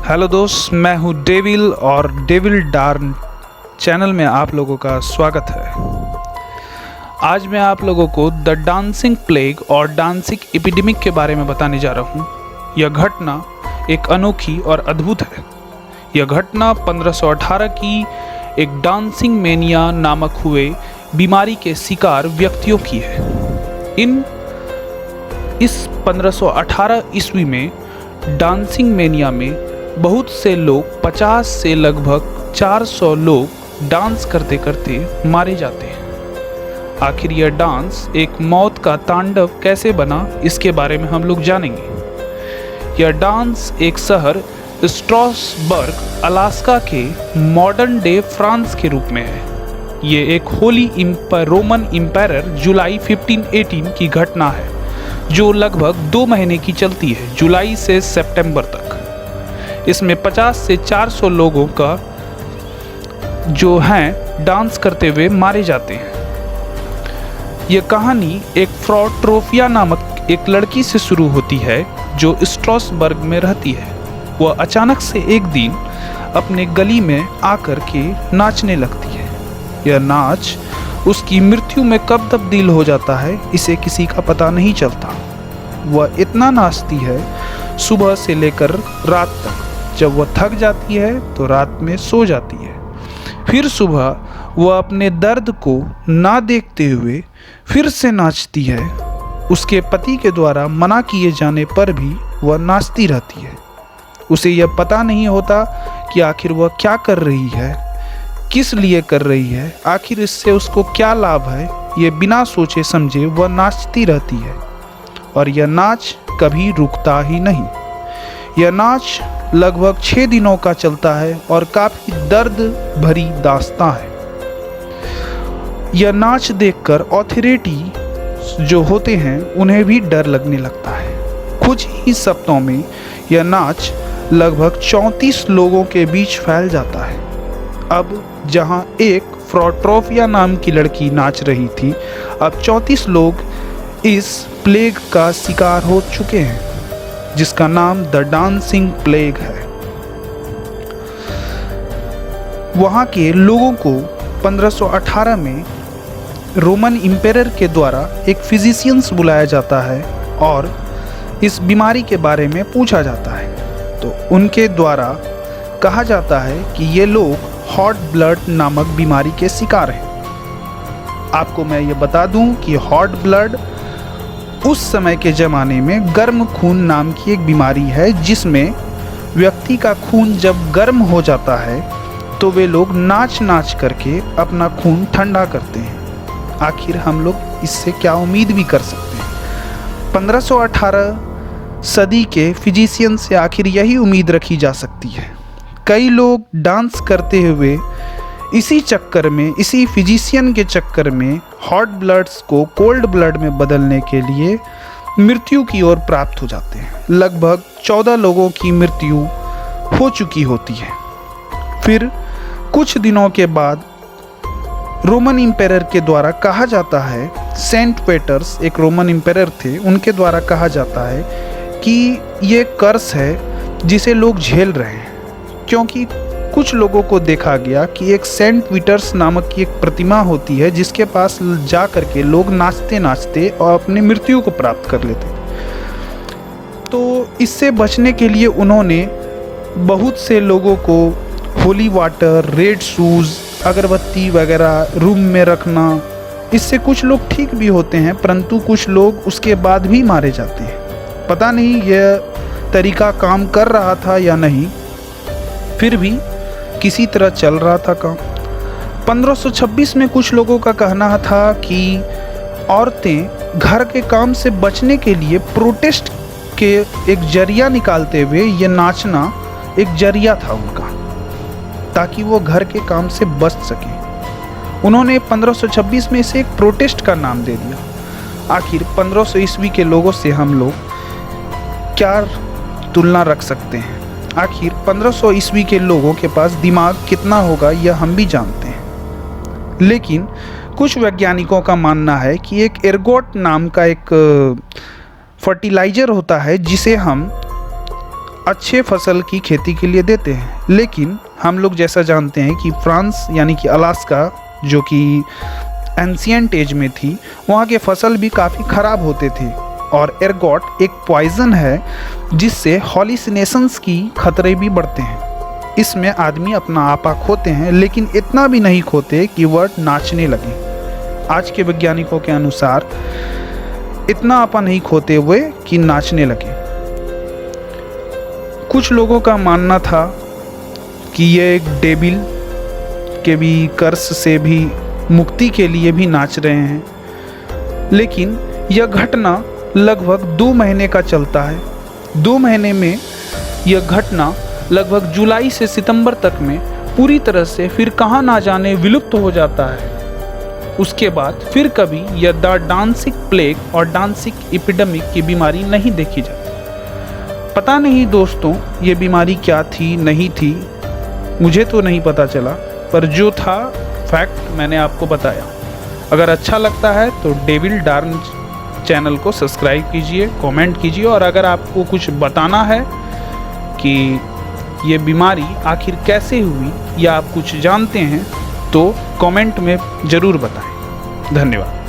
Hello दोस्त, मैं हूँ डेविल और डेविल डार्न चैनल में आप लोगों का स्वागत है। आज मैं आप लोगों को द डांसिंग प्लेग और डांसिंग एपिडेमिक के बारे में बताने जा रहा हूँ। यह घटना एक अनोखी और अद्भुत है। यह घटना 1518 की एक डांसिंग मेनिया नामक हुए बीमारी के शिकार व्यक्तियों की है। इस 1518 ईस्वी में डांसिंग मेनिया में बहुत से लोग 50 से लगभग 400 लोग डांस करते करते मारे जाते हैं। आखिर यह डांस एक मौत का तांडव कैसे बना, इसके बारे में हम लोग जानेंगे। यह डांस एक शहर स्ट्रासबर्ग अलास्का के मॉडर्न डे फ्रांस के रूप में है। ये एक होली रोमन एम्पायर जुलाई 1518 की घटना है जो लगभग 2 महीने की चलती है, जुलाई से सितंबर तक। इसमें 50 से 400 लोगों का जो हैं डांस करते हुए मारे जाते हैं। यह कहानी एक फ्रॉट्रोफिया नामक एक लड़की से शुरू होती है जो स्ट्रासबर्ग में रहती है। वह अचानक से एक दिन अपने गली में आकर के नाचने लगती है। यह नाच उसकी मृत्यु में कब तब्दील हो जाता है इसे किसी का पता नहीं चलता। वह इतना नाचती है सुबह से लेकर रात तक। जब वह थक जाती है तो रात में सो जाती है। फिर सुबह वह अपने दर्द को ना देखते हुए फिर से नाचती है। उसके पति के द्वारा मना किए जाने पर भी वह नाचती रहती है। उसे यह पता नहीं होता कि आखिर वह क्या कर रही है, किस लिए कर रही है, आखिर इससे उसको क्या लाभ है। ये बिना सोचे समझे वह नाचती रहती है और यह नाच कभी रुकता ही नहीं। यह नाच लगभग 6 दिनों का चलता है और काफी दर्द भरी दास्तां है। यह नाच देखकर अथॉरिटी जो होते हैं उन्हें भी डर लगने लगता है। कुछ ही सप्ताहों में यह नाच लगभग 34 लोगों के बीच फैल जाता है। अब जहां एक फ्रॉट्रोफिया नाम की लड़की नाच रही थी, अब 34 लोग इस प्लेग का शिकार हो चुके हैं जिसका नाम द डांसिंग प्लेग है। वहाँ के लोगों को 1518 में रोमन एम्पायर के द्वारा एक फिजिशियंस बुलाया जाता है और इस बीमारी के बारे में पूछा जाता है। तो उनके द्वारा कहा जाता है कि ये लोग हॉट ब्लड नामक बीमारी के शिकार हैं। आपको मैं ये बता दूं कि हॉट ब्लड उस समय के ज़माने में गर्म खून नाम की एक बीमारी है जिसमें व्यक्ति का खून जब गर्म हो जाता है तो वे लोग नाच नाच करके अपना खून ठंडा करते हैं। आखिर हम लोग इससे क्या उम्मीद भी कर सकते हैं। 1518 सदी के फिजिशियन से आखिर यही उम्मीद रखी जा सकती है। कई लोग डांस करते हुए इसी चक्कर में, इसी फिजिशियन के चक्कर में हॉट ब्लड्स को कोल्ड ब्लड में बदलने के लिए मृत्यु की ओर प्राप्त हो जाते हैं। लगभग 14 लोगों की मृत्यु हो चुकी होती है। फिर कुछ दिनों के बाद रोमन एम्पायर के द्वारा कहा जाता है, सेंट पीटर्स एक रोमन एम्पायर थे, उनके द्वारा कहा जाता है कि ये कर्स है जिसे लोग झेल रहे हैं, क्योंकि कुछ लोगों को देखा गया कि एक सेंट पीटर्स नामक की एक प्रतिमा होती है जिसके पास जा करके लोग नाचते नाचते और अपनी मृत्यु को प्राप्त कर लेते। तो इससे बचने के लिए उन्होंने बहुत से लोगों को होली वाटर, रेड शूज़, अगरबत्ती वगैरह रूम में रखना। इससे कुछ लोग ठीक भी होते हैं परंतु कुछ लोग उसके बाद भी मारे जाते हैं। पता नहीं यह तरीका काम कर रहा था या नहीं, फिर भी किसी तरह चल रहा था काम। 1526 में कुछ लोगों का कहना था कि औरतें घर के काम से बचने के लिए प्रोटेस्ट के एक जरिया निकालते हुए ये नाचना एक जरिया था उनका, ताकि वो घर के काम से बच सके। उन्होंने 1526 में इसे एक प्रोटेस्ट का नाम दे दिया। आखिर 1500 ईस्वी के लोगों से हम लोग क्या तुलना रख सकते हैं। आखिर 1500 ईस्वी के लोगों के पास दिमाग कितना होगा यह हम भी जानते हैं। लेकिन कुछ वैज्ञानिकों का मानना है कि एक एर्गोट नाम का एक फर्टिलाइज़र होता है जिसे हम अच्छे फसल की खेती के लिए देते हैं। लेकिन हम लोग जैसा जानते हैं कि फ्रांस यानी कि अलास्का जो कि एंशिएंट एज में थी, वहाँ के फसल भी काफ़ी ख़राब होते थे। और एर्गोट एक पॉइज़न है जिससे हॉलिसिनेशंस की खतरे भी बढ़ते हैं। इसमें आदमी अपना आपा खोते हैं, लेकिन इतना भी नहीं खोते कि वह नाचने लगे। आज के वैज्ञानिकों के अनुसार इतना आपा नहीं खोते हुए कि नाचने लगे। कुछ लोगों का मानना था कि ये एक डेविल के भी कर्स से भी मुक्ति के लिए भी नाच रहे हैं। लेकिन यह घटना लगभग 2 महीने का चलता है। 2 महीने में यह घटना लगभग जुलाई से सितंबर तक में पूरी तरह से फिर कहाँ ना जाने विलुप्त हो जाता है। उसके बाद फिर कभी यह द डांसिक प्लेग और डांसिक एपिडेमिक की बीमारी नहीं देखी जाती। पता नहीं दोस्तों ये बीमारी क्या थी नहीं थी, मुझे तो नहीं पता चला, पर जो था फैक्ट मैंने आपको बताया। अगर अच्छा लगता है तो डेविल डार्न चैनल को सब्सक्राइब कीजिए, कमेंट कीजिए, और अगर आपको कुछ बताना है कि ये बीमारी आखिर कैसे हुई या आप कुछ जानते हैं तो कमेंट में ज़रूर बताएं। धन्यवाद।